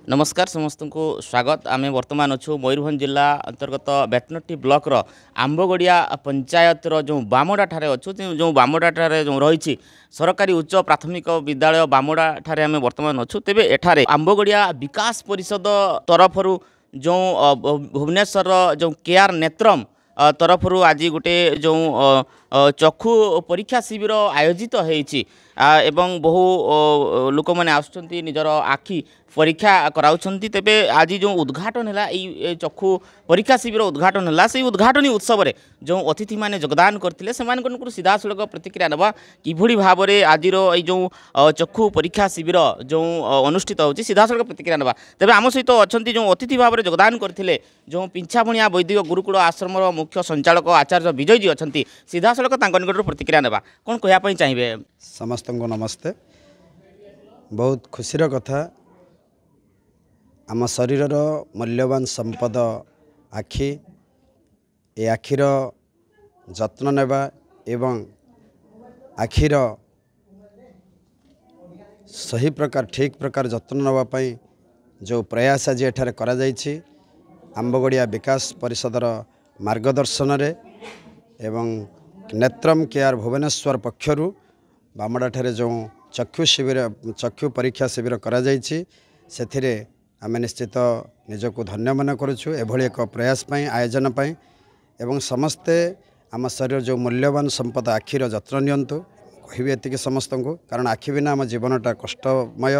नमस्कार समस्त को स्वागत आम बर्तमान अच्छु मयूरभंज जिला अंतर्गत बेतनटी ब्लॉक आंबगड़िया पंचायत जो बामोडा ठारे अच्छु जो बामोडा ठारे जो रही सरकारी उच्च प्राथमिक विद्यालय बामोडा ठारे आम बर्तमान अच्छु तेबे एठारे आंबगड़िया विकास परिषद तरफ जो भुवनेश्वर जो केआर नेत्रम तरफ आज गोटे जो चक्षु परीक्षा शिविर आयोजित होती एवं बहु लोक मैंने आसुच्चंती निजर आखि परीक्षा कराउछंती तेबे आज जो उद्घाटन है चक्षु परीक्षा शिविर उद्घाटन है से उद्घाटनी उत्सव में जो अतिथि माने योगदान करते से सीधा सड़क प्रतिक्रिया नवा किभली भाव में आज जो चक्षु परीक्षा शिविर जो अनुष्ठित होची सीधा सड़क प्रतिक्रिया नवा तेबे आम सहित अच्छा जो अतिथि भाव में योगदान करते जो पिंछाभणिया वैदिक गुरुकुल आश्रम मुख्य संचालक आचार्य विजय जी अच्छा सीधा सड़क निकट प्रतिक्रिया नवा कौन कहवाई चाहिए। समस्त को नमस्ते। बहुत खुशीर कथा आम शरीर मूल्यवान संपद आखि ए आखिर जत्न नेबा एवं आखिर सही प्रकार ठीक प्रकार जत्न नेबाई जो प्रयास आज एठारे करा जायछि आंबगड़िया विकास परिषदर मार्गदर्शन रे एवं नेत्रम केआर भुवनेश्वर पक्षरु बामोडा ठारे जो चक्षु परीक्षा शिविर करा जायछि सेथिरे आमे निश्चित निजको धन्य मन करुछु एभली एक प्रयास पई आयोजन पई एवं समस्ते आम शरीर जो मूल्यवान संपद आखिर जत्न नियंतु कहबी एतिके समस्त को कारण आखि बिना आम जीवनटा कष्टमय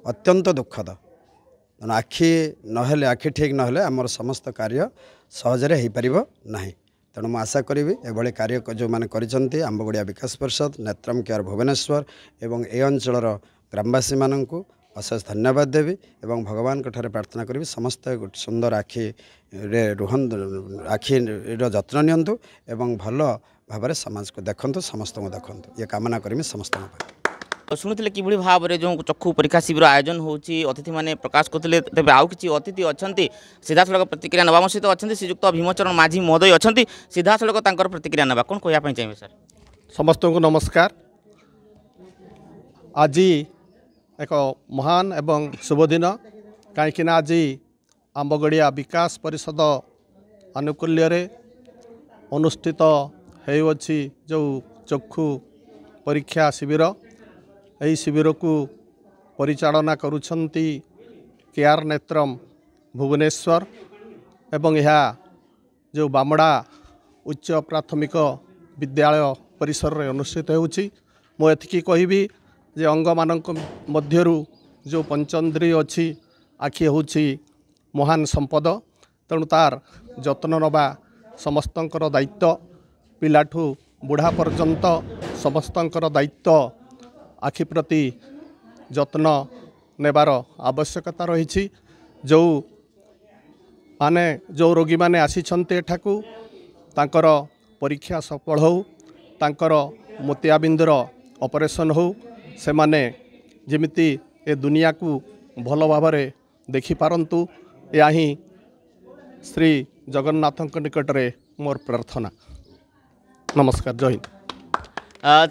अत्यंत दुखद तेणु आखि नहेले आखि ठीक नहेले आमर समस्त कार्य सहजरे हो पारिबो नाही तेणु मैं आशा करी एभली कार्य जो मैंने करिसेंती आंबगड़िया विकास परिषद नेत्रम केआर भुवनेश्वर एवं ए अंचलर ग्रामवासी माननकु अशेष धन्यवाद देवी एवं भगवान ठारे प्रार्थना करी समस्त गोटे सुंदर आखि रे रुहन आखि जत्न नियंतु एवं भल भाव समाज को देखंतु समस्त को देखंतु ये कामना करमी समस्त शुणुले कि भाव में जो चक्षु परीक्षा शिविर आयोजन होती अतिथि मैंने प्रकाश करते तेज आउ कि अतिथि अच्छा सीधा सड़क प्रतिक्रिया नवा सहित अच्छा श्रीजुक्त भीमचरण माझी महोदय अच्छा सीधा सड़क प्रतिक्रिया नवा कौन कहवाई चाहिए सर। समस्त को नमस्कार। आज एक महान एवं शुभ दिन कहीं आज आंबगड़िया विकास परिषद आनुकूल्य अनुष्ठित होउछि जो चक्षु परीक्षा शिविर यही शिविर को परिचालना करुछंती केआर नेत्रम भुवनेश्वर एवं यह जो बामोडा उच्च प्राथमिक विद्यालय परिसर रे अनुष्ठित होउछि मुझे कहबी जे अंग मानक मध्यरु जो पंचेंद्रिय अच्छी आखि होउछि महान संपद तेणु तार जत्न नवा समस्तंकर दायित्व पिलाठू बुढ़ा पर्यंत समस्तंकर दायित्व आखि प्रति जत्न नेबार आवश्यकता रही जो माने जो रोगी माने आसीछन्ते एठाकू तांकर परीक्षा सफल हो तांकर मोतियाबिंदुर ऑपरेशन हो से माने जेमिति ए दुनिया को भल भाव देखि पारंतु या ही श्री जगन्नाथ निकट रे मोर प्रार्थना। नमस्कार जय हिंद।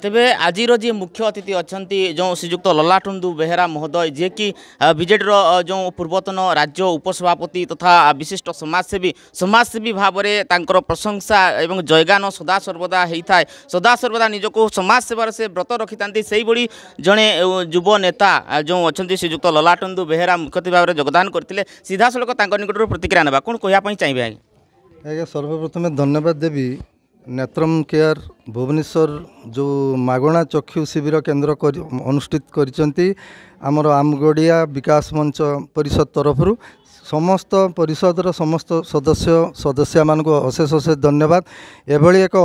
तेबे आज जी मुख्य अतिथि अच्छा जो श्रीजुक्त ललाटुंदु बेहेरा महोदय जे कि बीजेडी जो पूर्वतन राज्य उपसभापति तथा विशिष्ट समाजसेवी भाव में तांकर प्रशंसा एवं जयगान सदा सर्वदा होता है सदा सर्वदा निजको समाज सेवार से व्रत रखी था से भाई जड़े युव नेता जो अच्छा श्रीजुक्त ललाटुंदु बेहेरा मुख्य अतिथि भाव में योगदान करते सीधा सड़क निकट प्रतिक्रिया ना कौन कहवाई चाहिए। आज्ञा सर्वप्रथम धन्यवाद देवी नेत्रम केआर भुवनेश्वर जो मागणा चक्षु शिविर केन्द्र अनुष्ठित करिसेंती आमर आमगड़िया विकास मंच परिषद तरफ समस्त परिषदर समस्त सदस्य मान को अशेष अशेष धन्यवाद। एभली एक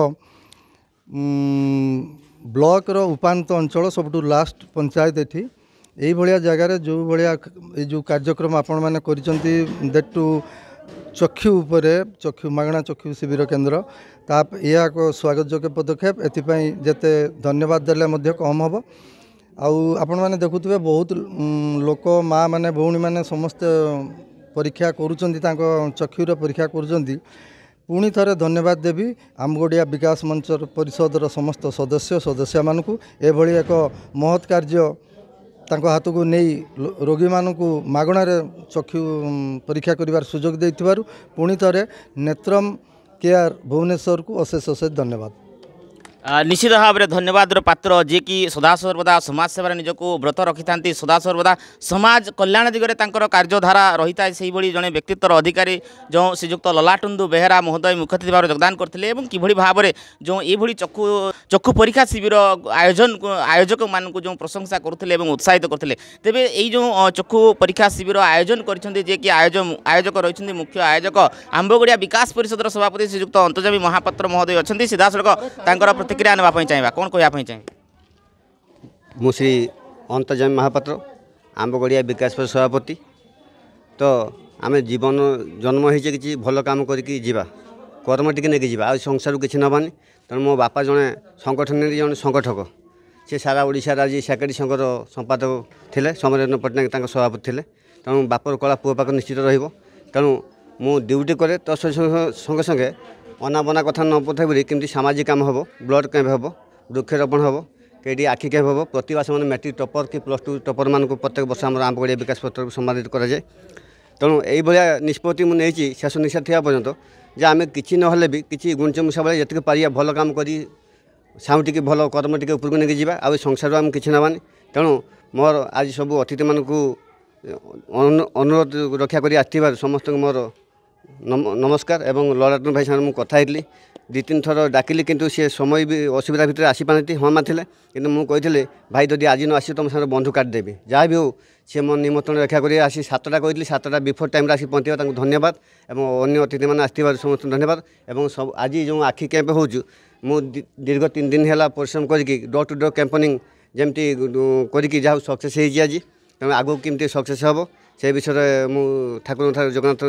ब्लॉक रो उपांत अंचल सबुठ लास्ट पंचायत एठी यही भाया जगार जो भाया जो कार्यक्रम आपण मैंने करिसेंती दैट टू चक्षु उपरे चक्षु मागणा चक्षु शिविर केन्द्र ताप यह एक स्वागत योग्य पदक्षेप एथिपाई जेते धन्यवाद देले मध्य कम हम आपण मैंने देखुवे बहुत लोक माँ मैंने भौणी मैंने समस्ते परीक्षा करुँच चक्षुर परीक्षा करुँच पुणी थे धन्यवाद देवी आमगड़िया विकास मंच परिषदर समस्त सदस्य मानू एभली एक महत् कार्य तांको हाथ को नहीं रोगी मानू मागणार चक्षु परीक्षा कर सुजोग देथिबारु पुणी थे नेत्रम केयर भुवनेश्वर को अशेष अशेष धन्यवाद। निश्चित भाव में धन्यवाद पात्र जी कि सदासर्वदा समाज सेवार निजक व्रत रखि था सदासर्वदा समाज कल्याण दिगरे तांकर कार्यधारा रही था से जड़े व्यक्तित्वर अधिकारी जो श्रीजुक्त ललाटुंदु बेहेरा महोदय मुख्य अतिथि भाव योगदान करते कि भाव में जो ये चक्षु परीक्षा शिविर आयोजक मान जो प्रशंसा करुले उत्साहित करते तेज यही जो चक्षु परीक्षा शिविर आयोजन कर आयोजक रही मुख्य आयोजक आंबगड़िया विकास परिषद सभापति श्रीजुक्त अंतर्जामी महापात्र महोदय अच्छा सीधा सड़क प्रतिक्रिया नापी चाहिए कौन कहवाई चाहिए मु श्री अंतर्जामी महापात्र आंबगड़िया विकास परिषद सभापति तो आम जीवन जन्म हो कि भल कम करके जीवा कर्म टी नहीं जावा आ संसार किसी नबानी तेणु मो बापा जड़े संगठन जड़े संगठक से सारा ओडिशा आज सेक्रेटरी संघर संपादक थे समरेन्द्र पट्टनायक सभापति थे तेणु बापर कला पुओ पाक निश्चित रेणु मु ड्यूटी करे तो संगे संगे अनाबना कथा न पठाई बोली केमती सामाजिक काम हम ब्लड कैंप हम वृक्षरोपण हम कहीं आखि कैंप हम प्रतिवास मैंने मैट्रिक टपर कि +2 टपर मान प्रत्येक वर्ष आम आंबगड़िया विकास पत्र सम्मानित कराए तेणु यही निष्पत्ति मुझे शेष निशा थी पर्यंत जे आम कि ना भी किसी गुणचमुषा बेले जी पारिया भल कम कर साउंड टी भल कर्म टी उपरको नहीं जावा आ संसार आम कि नबानी तेणु मोर आज सब अतिथि मानक अनुरोध रक्षा कर आसबार समस्त मोर नमस्कार एवं ललाटन भाई सागर मुझे कथा 2-3 थर डाकिली किंतु सी समय भी असुविधा भितर आसीपारे हाँ मानते कि मुझे भाई जदि आज न आस तुम सागर बंधु काटिदेवी जहाँ भी हो सी मो निमंत्रण रक्षा कर आसी 7टा कही 7टा बिफोर टाइम आसी पहुँचा धन्यवाद और अन्य अतिथि मैंने आसबार समस्त धन्यवाद और सब आज जो आखि कैंप हो दीर्घ 3 दिन है परिश्रम करके डोर टू डोर कैंपेनिंग जमती करके जहाँ सक्सेस हो आज तेणु आगू केमती सक्सेस हम से विषय मुझे ठाकुर जगन्नाथ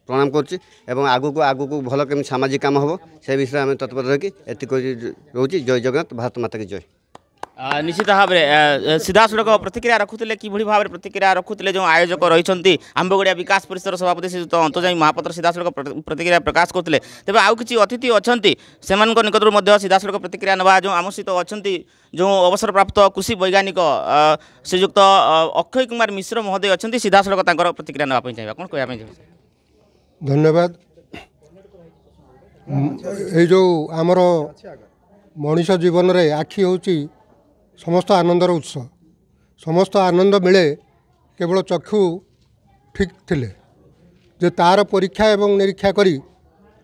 प्रणाम करुच्ची आगू को भल केमी सामाजिक काम हम से विषय आम तत्पर रही रोचे जय जगन्नाथ भारत माता की जय। निश्चित भाव में सीधा सड़क प्रतिक्रिया रखुले कि भाव में प्रतिक्रिया रखुले जो आयोजक रही आंबगड़िया विकास परिषद सभापति श्रीजुक्त अंतर्जामी महापात्र सीधा सड़क प्रतिक्रिया प्रकाश करते तेज आउ कि अतिथि अच्छा से निकटर सीधा सड़क प्रतिक्रिया ना जो आम सहित अच्छा जो अवसर प्राप्त कृषि वैज्ञानिक श्रीजुक्त अक्षय कुमार मिश्र महोदय अच्छा सीधा सड़क प्रतिक्रिया नापी चाहिए कौन कहवाई चाहिए धन्यवाद। ये जो आमर मनीष जीवन रे आखि होची समस्त आनंदर उत्स समस्त आनंद मिले केवल चक्षु ठीक थिले जे तार परीक्षा एवं निरीक्षा करी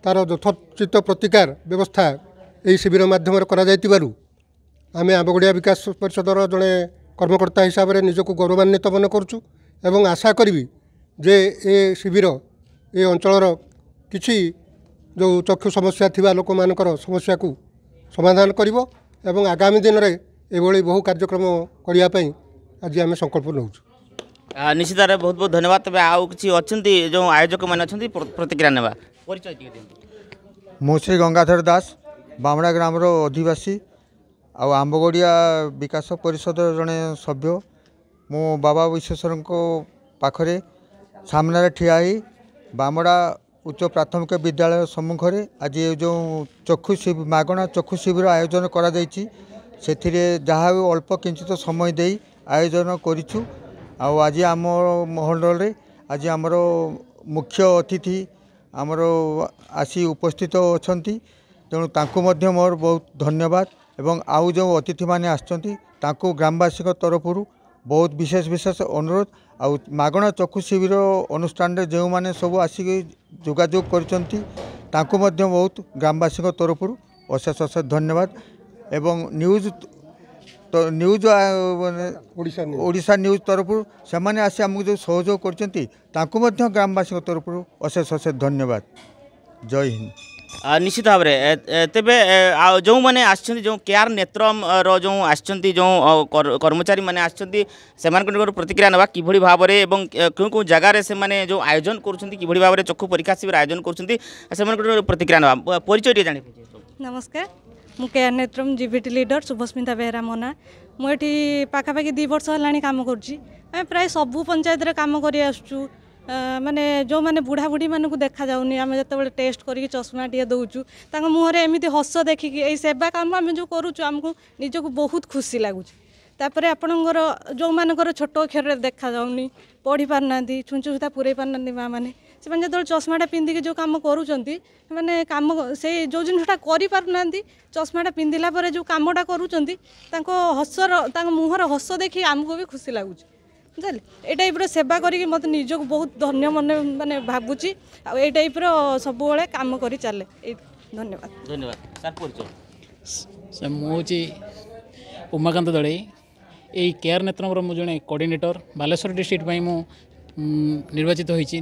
तार यथोचित प्रतिकार व्यवस्था यही शिविर माध्यम करा जाइतिबारु आमे आंबगड़िया विकास परिषदर जड़े कर्मकर्ता हिसाब से निजक गौरवान्वित मन करुचु एवं आशा करी जे ए शिविर ये अंचल किसी जो चक्षु समस्या थिबा लोक मानकर समस्या को समाधान करिवो एवं आगामी दिन में ये बहु कार्यक्रम करने आज आम संकल्प नौ। निश्चित भाव बहुत बहुत धन्यवाद। तबे आउ किसी अच्छा जो आयोजक मैंने अच्छा प्रतिक्रिया नेबा परिचय मो श्री गंगाधर दास बामड़ा ग्राम अधिवासी आंबगड़िया विकास परिषद जड़े सभ्य मो बाबा विश्वेश्वर पाखरे सामने ठिया बामड़ा उच्च प्राथमिक विद्यालय सम्मुख में आज जो चक्षु मागणा चक्षु शिविर आयोजन करा जायछि सेथिरे जहाँ भी अल्प किंचित समय दे आयोजन करिछु आज आम मंडल आज आमर मुख्य अतिथि आमर आसी उपस्थित अछंती तेणु तांको मध्य मोर बहुत धन्यवाद एवं आउ जो अतिथि माने आछंती तांको ग्रामवासी तरफ बहुत विशेष विशेष अनुरोध आउ मागणा चक्षु शिविर अनुष्ठान जो मैंने सब आसिक जोगाजोग करते बहुत ग्रामवासी तरफ अशेष अशेष धन्यवाद एवं न्यूज तो न्यूज ओडिशा न्यूज तरफ से मैंने आसी आमको जो सहयोग कर ग्रामवासी तरफ अशेष अशेष धन्यवाद। जय हिंद। निश्चित भाव में तेबे जो मैंने जो केयर नेत्रम जो जो कर्मचारी मैंने से प्रतिक्रिया ना कि भाव में क्यों क्यों जगार से मैंने जो आयोजन कर भाव में चक्षु परीक्षा शिविर आयोजन कर प्रतिक्रिया ना परिचय जानी। नमस्कार मु care नेत्रम GBT leader Subhasmita Behera मो ना मुझे पाखापाखि 2 वर्ष है कम कर प्राय सबू पंचायत कम कर माने जो माने बुढ़ा बुढ़ी मानक देखा जाऊनी आम जो टेस्ट करके चश्मा टे दौचु मुहर एमती हस देखिकी सेवा काम आम जो करुचु आमको निजक बहुत खुशी लगुच तापर आपणकर जो मानकर छोट अक्षर देखा जाऊनी पढ़ी पारना छुंचु सुधा पूरे पारना माँ मैंने से जो चश्माटा पिंधिकी जो कम करें कम से जो जिनटा करना चश्माटा पिंधिला जो कमटा करुँच हसर मुहर हस देखिए आमको भी खुशी लगुच बुझे ये टाइप सेवा करके मत निजक बहुत धन्य मन माने भावुची ये टाइप सब कम कर चले धन्यवाद धन्यवाद सर परिचय मुझे उमाकांत दड़े यही केयर नेत्रम मु जड़े कोऑर्डिनेटर बालेश्वर डिस्ट्रिक्ट मु निर्वाचित होती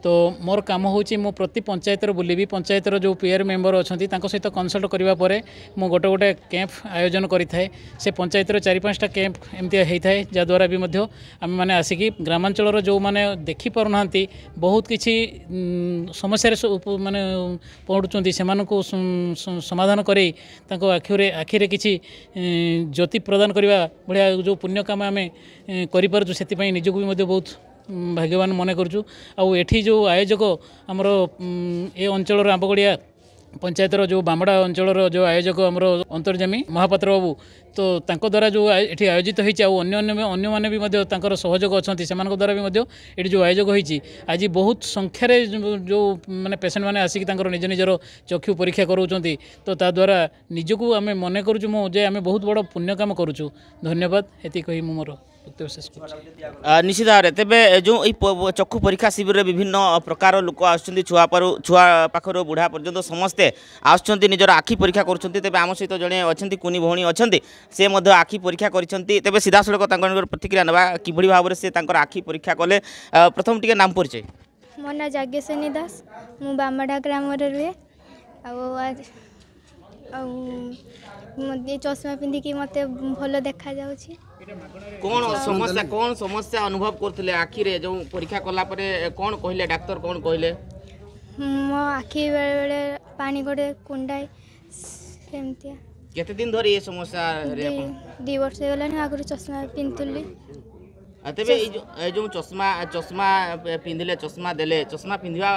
तो मोर काम होची मो प्रति पंचायत बुलेबी पंचायत जो पीआर मेंबर अच्छा सहित कनसल्ट करने मु गोटे गोटे कैंप आयोजन करें से पंचायत 4-5टा कैंप एमती होता है जहाद्वारा भी आम मैंने आसिकी ग्रामांचल जो मैंने देखी पारना बहुत किसी समस्या माने पड़ुंट से समाधान कर आखिरे किसी ज्योति प्रदान करने भाया जो पुण्य काम आम करूँ से निजक भी बहुत भाग्यवान मन करूँ आठी जो आयोजक आमर ए अंचल आंबगड़िया पंचायतर जो बामड़ा अंचल जो आयोजक आमर अंतर्जामी महापात्र बाबू तो तांको द्वारा जो ये आयोजित होती अन्य मैंने भी सहयोग अच्छा से द्वारा भी ये जो आयोजक होती आज बहुत संख्यार जो मैंने पेसेंट मैंने आसिक निज निजर चक्षु परीक्षा कराऊँ तो ता द्वारा निजक आम मन करूँ मुझे आम बहुत बड़ पुण्य काम करूँ धन्यवाद ये कही मोर निश्चित भाव में तेरे जो चक्षु परीक्षा शिविर में विभिन्न प्रकार लोक छुआ पाखर बुढ़ा पर्यंत समस्ते आसुच्च निजर आखि परीक्षा कर आम सहित जड़े अच्छा कुनी भौणी अच्छा से आखि परीक्षा कर सीधा सड़क प्रतिक्रिया ना कि भाव से आखि परीक्षा कले प्रथम टी नाम परिचय मो ना जागेश्वनी दास मु बामड़ा ग्राम रुहे चश्मा पिंधिकी मत भल देखा जाउछि कौन समस्या अनुभव करथिले आखिरे जो परीक्षा कला परे कौन कहले डॉक्टर कौन कहले मो आखि बेले पानी गोटे कुंडाई सेमतिया केते दिन धरि ये समस्या रे अपन 2 वर्ष गलानी आगु चश्मा पिंतुली तेबे जो चश्मा पिंधिले चश्मा देले चश्मा पिंधिबा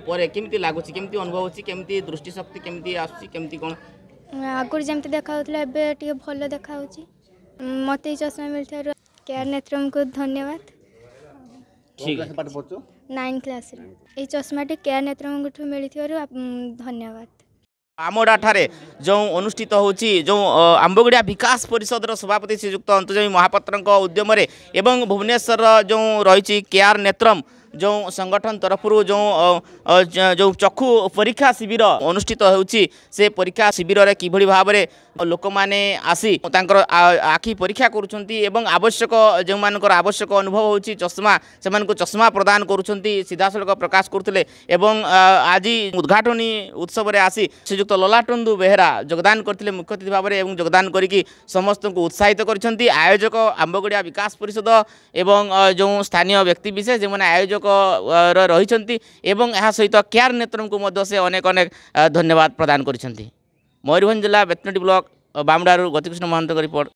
परे केमती लागुछि केमती अनुभव होछि केमती दृष्टि शक्ति केमती आसुछि केमती कोन आगु जेमती देखा होतले एबे टिके भलो देखा होछि मते चश्मा मिलथार केयर नेत्रम को धन्यवाद ठीक है पाठ पढछु 9 क्लास रे ए चश्मा टे केयर नेत्रम को मिलिथार धन्यवाद आमोडा ठारे जो अनुष्ठित होची जो आंबगड़िया विकास परिषद सभापति श्रीयुक्त अंतर्जामी महापात्र उद्यम एवं भुवनेश्वर जो रही केयर नेत्रम जो संगठन तरफ जो चक्षु परीक्षा शिविर अनुष्ठित होची से परीक्षा शिविर रे किभली भाव में लोक मैंने आसी आखि परीक्षा करुँच आवश्यक जो मानकर आवश्यक अनुभव होची चश्मा से चश्मा प्रदान करुँच सीधा सड़क प्रकाश करते आज उद्घाटनी उत्सव रे आसी श्रीयुक्त ललाटंदु बेहेरा योगदान करते मुख्य अतिथि भाव में योगदान करी समस्त को उत्साहित कर आयोजक आंबगड़िया विकास परिषद एवं जो स्थानीय व्यक्ति विशेष जो मैंने आयोजक रही सहित केयर नेत्रम को से अनेक अनेक धन्यवाद प्रदान कर मयूरभंज जिला बेतनटी ब्लॉक बामडारू गतिकृष्ण महंत रिपोर्ट।